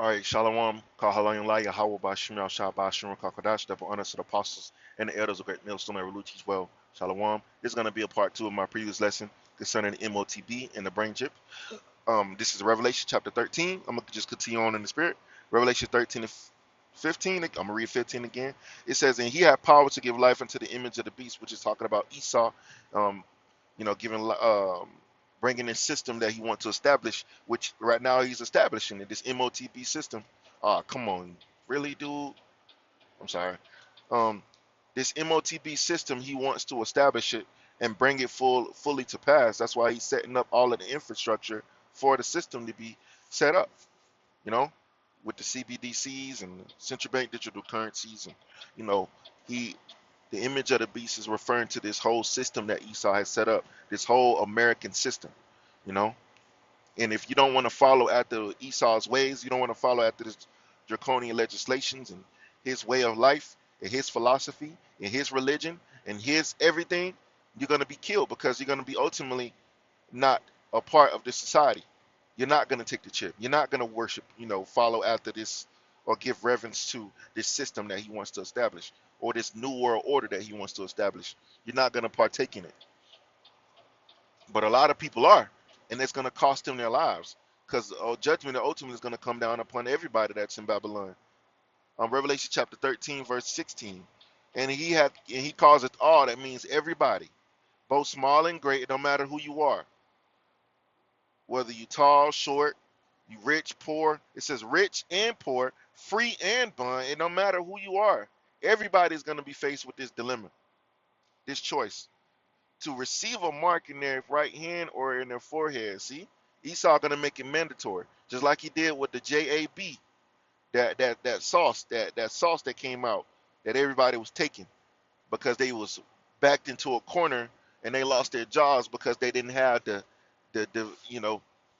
All right, Shalom, Kahalayim Laya, Hawa Bashim, Al Shabbat, Shimon Kakadash, double honor to the apostles and the elders of Great Millstone and Reluti as well. Shalom. This is going to be a part two of my previous lesson concerning the MOTB and the brain chip. This is Revelation chapter 13. I'm going to just continue on in the spirit. Revelation 13 and 15. I'm going to read 15 again. It says, and he had power to give life unto the image of the beast, which is talking about Esau. Um, giving bringing this system that he wants to establish, which right now he's establishing it, this MOTB system. Come on, really, dude? I'm sorry. Um, this MOTB system, he wants to establish it and bring it fully to pass. That's why he's setting up all of the infrastructure for the system to be set up. You know, with the CBDCs and central bank digital currencies, and you know, he the image of the beast is referring to this whole system that Esau has set up, this whole American system, you know. And if you don't want to follow after Esau's ways, you don't want to follow after this draconian legislations and his way of life and his philosophy and his religion and his everything, you're going to be killed because you're going to be ultimately not a part of this society. You're not going to take the chip. You're not going to worship, follow after this or give reverence to this system that he wants to establish or this new world order that he wants to establish. You're not going to partake in it. But a lot of people are, and it's going to cost them their lives because judgment ultimately is going to come down upon everybody that's in Babylon. Revelation chapter 13, verse 16. And he calls it all. That means everybody, both small and great, no matter who you are. Whether you tall, short, you rich, poor. It says rich and poor, free and bond. It no matter who you are. Everybody's going to be faced with this dilemma, this choice, to receive a mark in their right hand or in their forehead. See, Esau going to make it mandatory, just like he did with the JAB, that sauce, that sauce that came out that everybody was taking because they was backed into a corner and they lost their jobs because they didn't have the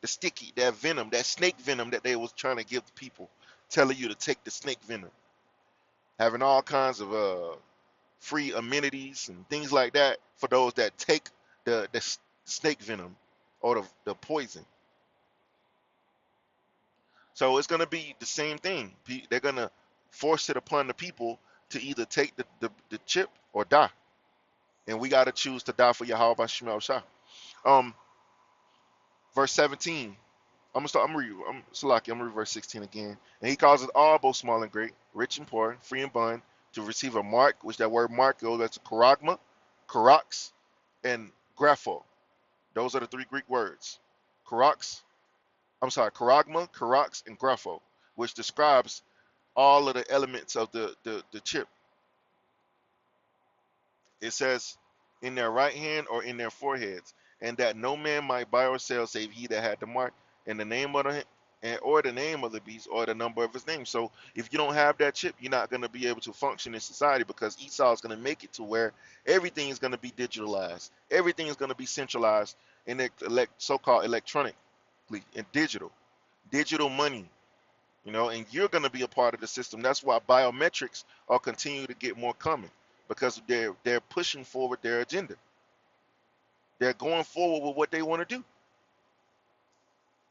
sticky, that venom, that snake venom that they was trying to give the people, telling you to take the snake venom, having all kinds of free amenities and things like that for those that take the snake venom or the poison. So it's gonna be the same thing. They're gonna force it upon the people to either take the chip or die, and we gotta choose to die for Yahweh by Shemel Shah. Um, verse 17. Salaki, I'm gonna read verse 16 again. And he calls it all, both small and great, rich and poor, free and bond, to receive a mark, which that word mark goes that's karagma, karax, and grapho. Those are the three Greek words. Karax, karagma, karax, and grapho, which describes all of the elements of the chip. It says in their right hand or in their foreheads, and that no man might buy or sell save he that had the mark and the name of or the name of the beast or the number of his name. So if you don't have that chip, you're not going to be able to function in society because Esau is going to make it to where everything is going to be digitalized. Everything is going to be centralized and so-called electronically and digital money. And you're going to be a part of the system. That's why biometrics are continue to get more common because they're pushing forward their agenda. They're going forward with what they want to do.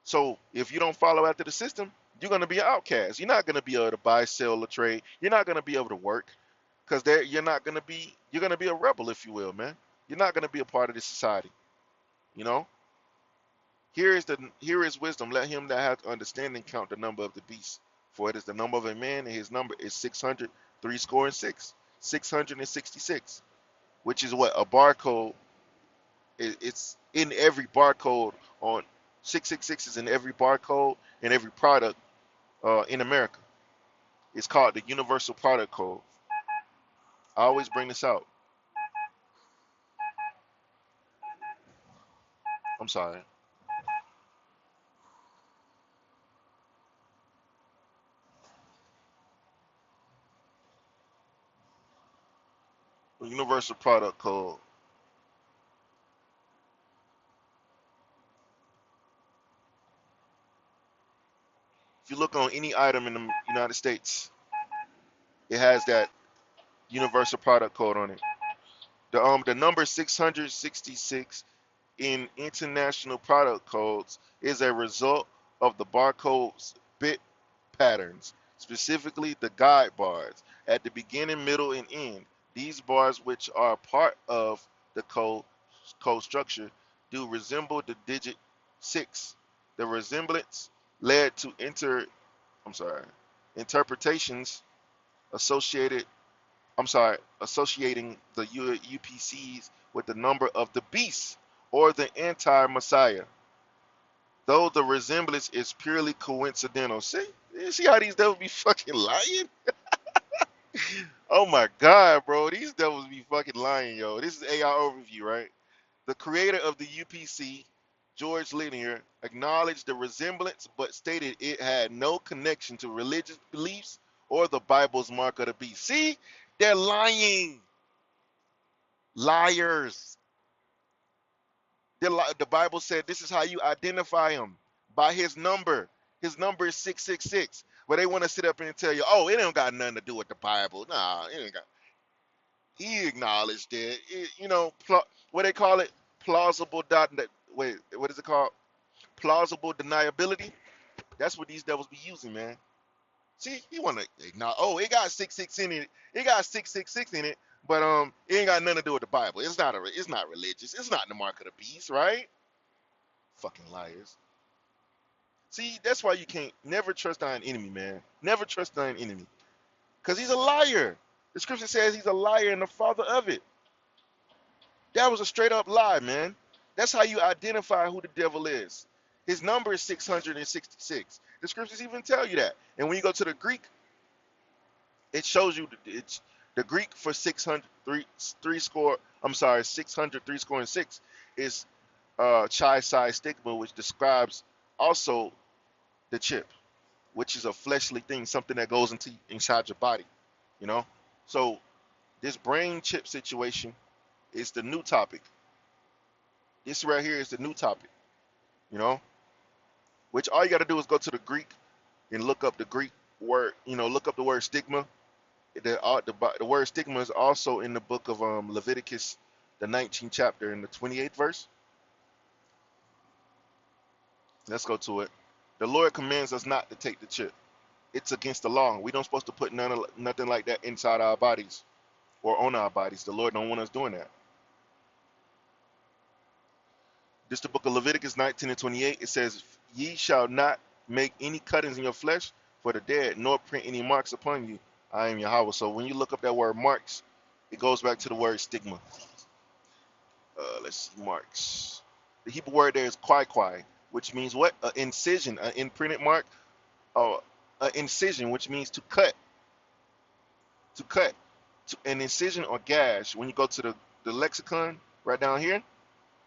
So if you don't follow after the system, you're going to be an outcast. You're not going to be able to buy, sell, or trade. You're not going to be able to work because you're going to be a rebel, if you will, man. You're not going to be a part of this society. You know. Here is wisdom. Let him that hath understanding count the number of the beast, for it is the number of a man, and his number is 600, 666, which is what a barcode. It's in every barcode on 666 is in every barcode in every product in America. It's called the Universal Product Code. I always bring this out. I'm sorry. The Universal Product Code. If you look on any item in the United States, it has that Universal Product Code on it. The number 666 in international product codes is a result of the barcode's bit patterns, specifically the guide bars, at the beginning, middle, and end. These bars, which are part of the code structure, do resemble the digit 6. The resemblance led to interpretations associated associating the UPCs with the number of the beast or the anti-Messiah, though the resemblance is purely coincidental. See, you see how these devils be fucking lying? Oh my God, bro, these devils be fucking lying, yo. This is AI overview, right? The creator of the UPC, George Linear, acknowledged the resemblance but stated it had no connection to religious beliefs or the Bible's mark of the beast. See, they're lying. Liars. The Bible said this is how you identify him, by his number. His number is 666. But they want to sit up and tell you, oh, it ain't got nothing to do with the Bible. Nah, it ain't got. He acknowledged it. What they call it? Plausible dot. Wait, what is it called? Plausible deniability. That's what these devils be using, man. See, you want to acknowledge. Oh, it got 666 in it. It got 666 in it, but it ain't got nothing to do with the Bible. It's not religious. It's not the mark of the beast, right? Fucking liars. See, that's why you can't never trust thine enemy, man. Never trust thine enemy, cause he's a liar. The scripture says he's a liar and the father of it. That was a straight up lie, man. That's how you identify who the devil is. His number is 666. The scriptures even tell you that. And when you go to the Greek, it shows you it's the Greek for 603 score and six is chi psi stigma, which describes also the chip, which is a fleshly thing, something that goes inside your body, you know. So this brain chip situation is the new topic. This right here is the new topic, you know. Which all you got to do is go to the Greek and look up the Greek word, look up the word stigma. The word stigma is also in the book of Leviticus, the 19th chapter, in the 28th verse. Let's go to it. The Lord commands us not to take the chip. It's against the law. We don't supposed to put nothing like that inside our bodies or on our bodies. The Lord don't want us doing that. This is the book of Leviticus 19 and 28. It says, ye shall not make any cuttings in your flesh for the dead, nor print any marks upon you. I am Yahweh. So when you look up that word marks, it goes back to the word stigma. Let's see, marks. The Hebrew word there is kwai, which means what? An incision, an imprinted mark, or an incision, which means to cut. To cut. An incision or gash. When you go to the lexicon right down here,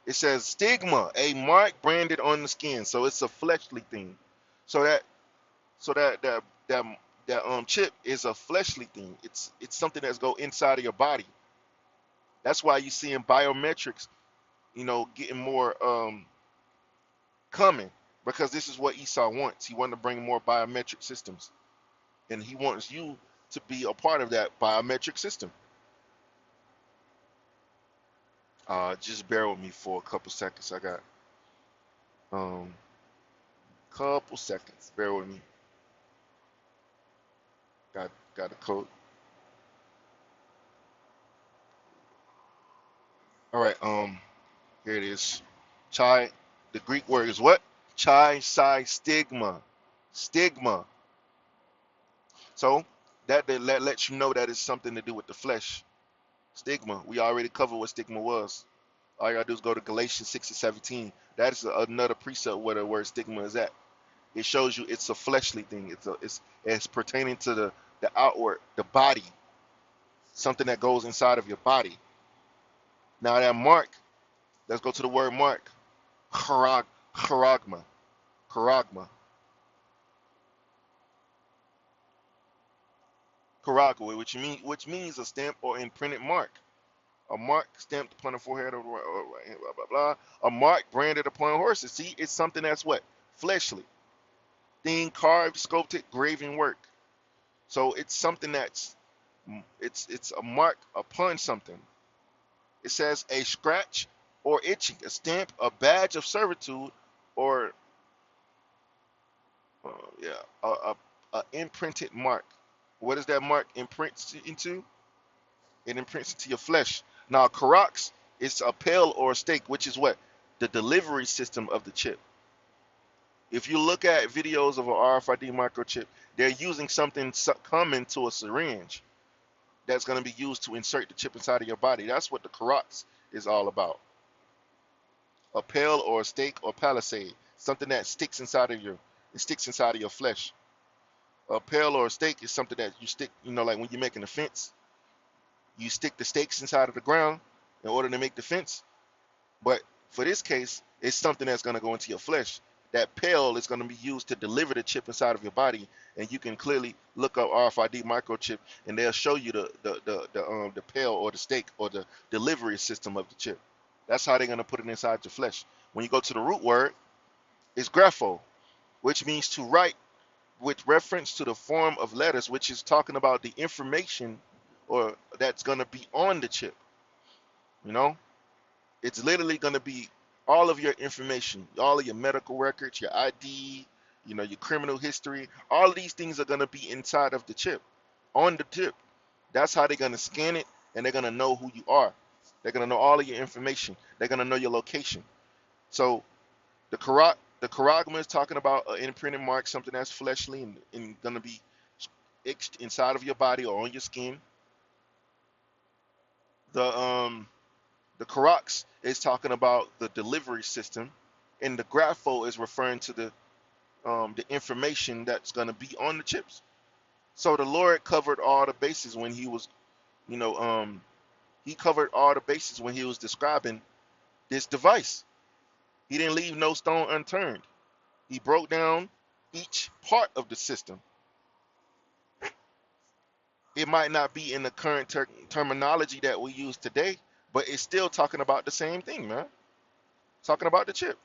it says stigma, a mark branded on the skin. So it's a fleshly thing. So that chip is a fleshly thing. It's something that's go inside of your body. That's why you see in biometrics, getting more coming, because this is what Esau wants. He wanted to bring more biometric systems, and he wants you to be a part of that biometric system. Just bear with me for a couple seconds. I got couple seconds. Bear with me. Got a code. All right. Here it is. Chi. The Greek word is what? Chi psi stigma. Stigma. So that lets you know that it's something to do with the flesh. Stigma. We already covered what stigma was. All you gotta do is go to Galatians 6 and 17. That is another precept where the word stigma is at. It shows you it's a fleshly thing. It's pertaining to the outward, the body, something that goes inside of your body. Now that mark, let's go to the word mark. Charagma. Charagma, which means a stamp or imprinted mark. A mark stamped upon the forehead, or blah, blah, blah. A mark branded upon horses. See, it's something that's what? Fleshly. Thing, carved, sculpted, graven work. So it's something that's, it's a mark upon something. It says a scratch or itching, a stamp, a badge of servitude, or an imprinted mark. What does that mark imprint into? It imprints into your flesh. Now, Karax is a pale or a stake, which is what? The delivery system of the chip. If you look at videos of an RFID microchip, they're using something common to a syringe that's going to be used to insert the chip inside of your body. That's what the Karax is all about. A pale or a stake or palisade, something that sticks inside of your flesh. A pale or a stake is something that you stick, like when you're making a fence, you stick the stakes inside of the ground in order to make the fence. But for this case, it's something that's going to go into your flesh. That pale is going to be used to deliver the chip inside of your body, and you can clearly look up RFID microchip, and they'll show you the pale or the stake or the delivery system of the chip. That's how they're going to put it inside your flesh. When you go to the root word, it's grapho, which means to write with reference to the form of letters, which is talking about the information or that's going to be on the chip. It's literally going to be all of your information, all of your medical records, your ID, your criminal history. All of these things are going to be inside of the chip, on the chip. That's how they're going to scan it, and they're going to know who you are. They're going to know all of your information. They're going to know your location. So the charagma is talking about an imprinted mark, something that's fleshly and going to be etched inside of your body or on your skin. The Karax is talking about the delivery system, and the grapho is referring to the information that's going to be on the chips. So the Lord covered all the bases when he was, he covered all the bases when he was describing this device. He didn't leave no stone unturned. He broke down each part of the system. It might not be in the current terminology that we use today, but it's still talking about the same thing, man. Talking about the chip.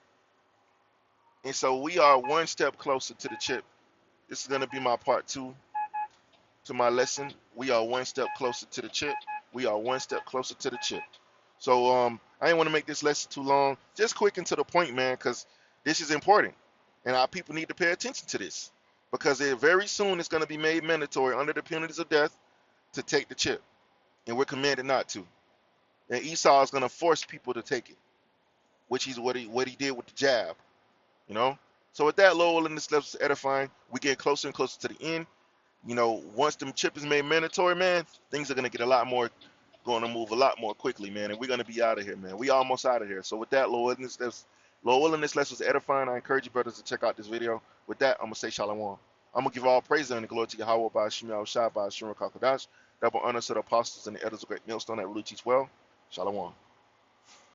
And so we are one step closer to the chip. This is going to be my part 2 to my lesson. We are one step closer to the chip. We are one step closer to the chip. So I didn't want to make this lesson too long. Just quick and to the point, man, because this is important. And our people need to pay attention to this. Because very soon it's going to be made mandatory under the penalties of death to take the chip. And we're commanded not to. And Esau is going to force people to take it, which is what he did with the jab. So with that, Lowell, in this level edifying, we get closer and closer to the end. Once the chip is made mandatory, man, things are going to move a lot more quickly, man, and we're going to be out of here, man. We almost out of here. So with that, Lowell, in this lesson was edifying. I encourage you brothers to check out this video. With that, I'm going to say shalom. I'm going to give all praise and glory to Yahweh by Hashem Yahushua by Hashem Kakadash. Double honor to the apostles and the elders of great millstone that really teach well. Shalom.